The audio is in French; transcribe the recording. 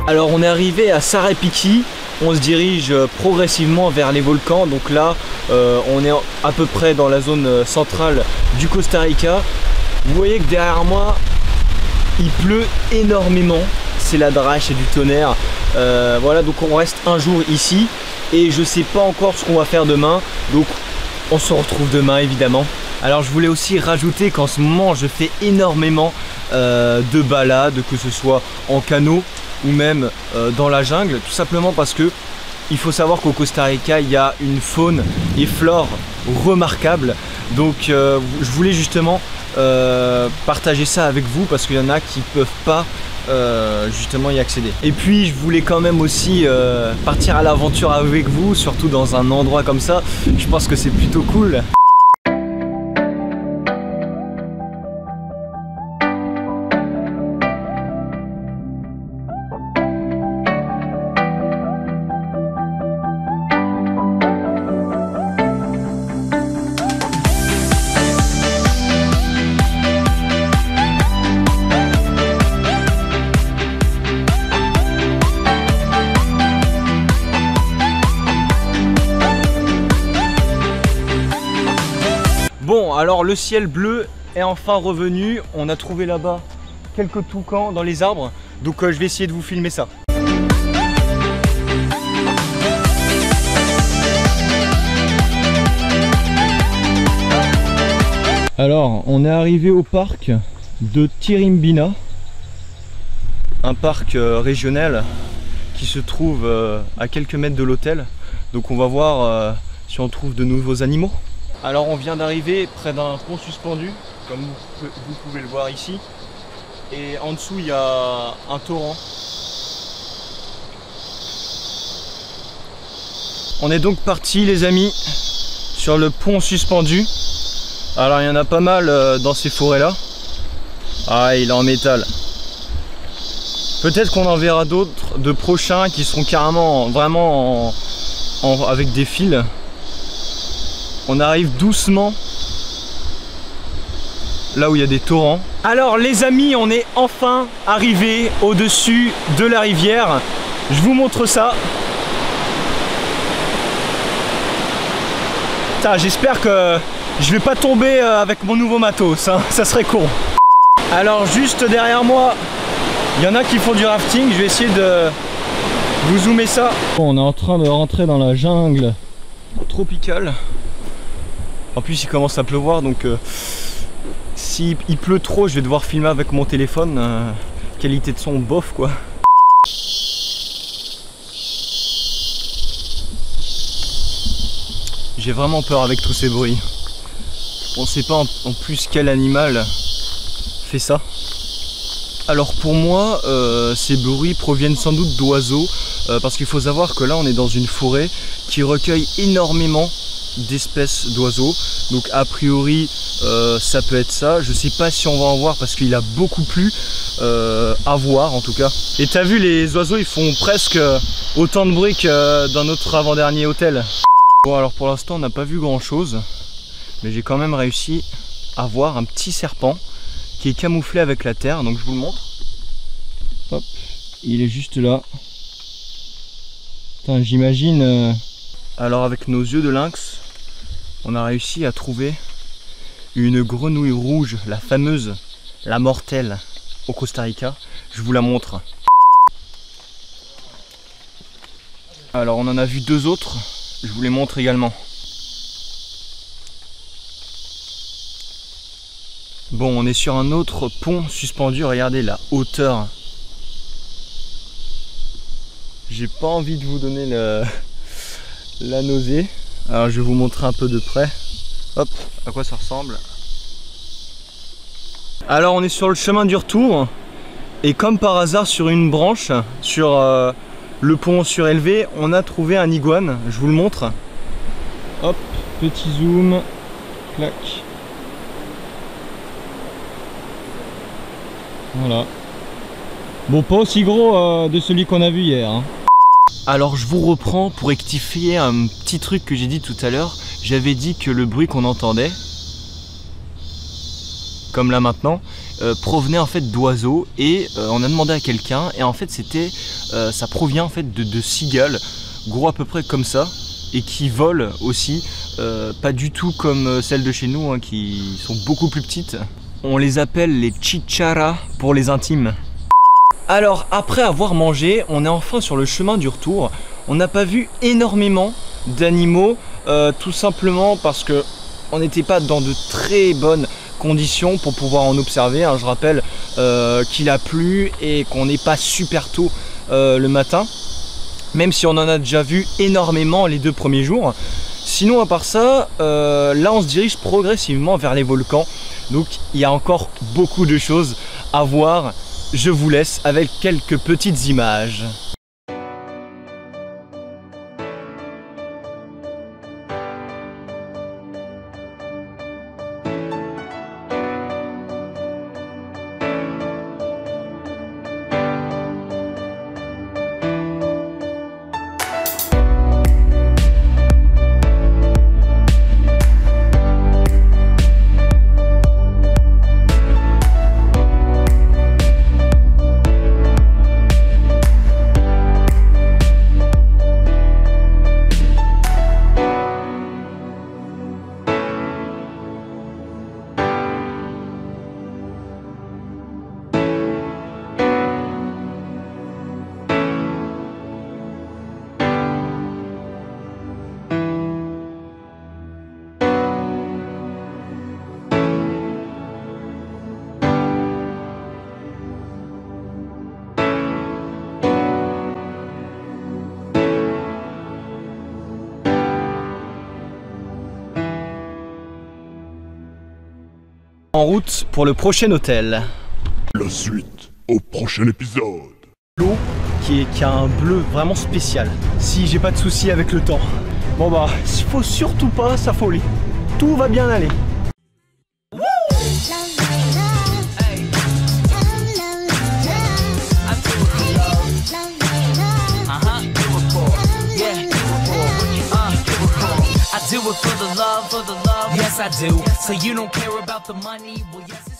Alors on est arrivé à Sarapiquí, on se dirige progressivement vers les volcans. Donc là on est à peu près dans la zone centrale du Costa Rica. Vous voyez que derrière moi il pleut énormément, c'est la drache et du tonnerre. Voilà, donc on reste un jour ici et je sais pas encore ce qu'on va faire demain, donc on se retrouve demain évidemment. Alors je voulais aussi rajouter qu'en ce moment je fais énormément de balades, que ce soit en canot ou même dans la jungle, tout simplement parce que il faut savoir qu'au Costa Rica il y a une faune et flore remarquable. Donc je voulais justement partager ça avec vous parce qu'il y en a qui peuvent pas justement y accéder. Et puis je voulais quand même aussi partir à l'aventure avec vous, surtout dans un endroit comme ça. Je pense que c'est plutôt cool. Bon, alors le ciel bleu est enfin revenu. On a trouvé là-bas quelques toucans dans les arbres. Donc je vais essayer de vous filmer ça. Alors, on est arrivé au parc de Tirimbina. Un parc régional qui se trouve à quelques mètres de l'hôtel. Donc on va voir si on trouve de nouveaux animaux. Alors on vient d'arriver près d'un pont suspendu, comme vous pouvez le voir ici. Et en dessous il y a un torrent. On est donc parti les amis sur le pont suspendu. Alors il y en a pas mal dans ces forêts là. Ah, il est en métal. Peut-être qu'on en verra d'autres, de prochains qui seront carrément vraiment avec des fils. On arrive doucement là où il y a des torrents. Alors les amis, on est enfin arrivé au-dessus de la rivière. Je vous montre ça. J'espère que je vais pas tomber avec mon nouveau matos, hein. Ça serait con. Alors juste derrière moi, il y en a qui font du rafting. Je vais essayer de vous zoomer ça. On est en train de rentrer dans la jungle tropicale. En plus il commence à pleuvoir, donc s'il pleut trop je vais devoir filmer avec mon téléphone. Qualité de son bof quoi. J'ai vraiment peur avec tous ces bruits. On sait pas en plus quel animal fait ça. Alors pour moi ces bruits proviennent sans doute d'oiseaux, parce qu'il faut savoir que là on est dans une forêt qui recueille énormément d'espèces d'oiseaux. Donc a priori ça peut être ça. Je sais pas si on va en voir parce qu'il a beaucoup plu, à voir en tout cas. Et t'as vu, les oiseaux ils font presque autant de bruit que dans notre avant-dernier hôtel. Bon alors pour l'instant on n'a pas vu grand chose, mais j'ai quand même réussi à voir un petit serpent qui est camouflé avec la terre, donc je vous le montre. Hop, il est juste là. J'imagine. Alors avec nos yeux de lynx, on a réussi à trouver une grenouille rouge, la fameuse, la mortelle au Costa Rica. Je vous la montre. Alors on en a vu deux autres, je vous les montre également. Bon, on est sur un autre pont suspendu, regardez la hauteur. J'ai pas envie de vous donner la nausée. Alors je vais vous montrer un peu de près. Hop, à quoi ça ressemble. Alors on est sur le chemin du retour. Et comme par hasard sur une branche, sur le pont surélevé, on a trouvé un iguane. Je vous le montre. Hop, petit zoom. Clac. Voilà. Bon, pas aussi gros de celui qu'on a vu hier, hein. Alors je vous reprends pour rectifier un petit truc que j'ai dit tout à l'heure. J'avais dit que le bruit qu'on entendait, comme là maintenant, provenait en fait d'oiseaux et on a demandé à quelqu'un et en fait ça provient en fait de cigales gros à peu près comme ça et qui volent aussi, pas du tout comme celles de chez nous hein, qui sont beaucoup plus petites. On les appelle les chicharas pour les intimes. Alors après avoir mangé, on est enfin sur le chemin du retour. On n'a pas vu énormément d'animaux, tout simplement parce que on n'était pas dans de très bonnes conditions pour pouvoir en observer. Hein. Je rappelle qu'il a plu et qu'on n'est pas super tôt le matin, même si on en a déjà vu énormément les 2 premiers jours. Sinon à part ça, là on se dirige progressivement vers les volcans. Donc il y a encore beaucoup de choses à voir. Je vous laisse avec quelques petites images. En route pour le prochain hôtel. La suite au prochain épisode. L'eau qui a un bleu vraiment spécial. Si j'ai pas de soucis avec le temps. Bon bah, il faut surtout pas s'affoler. Tout va bien aller. I do it for the love, yes I do. So you don't care about the money, well yes.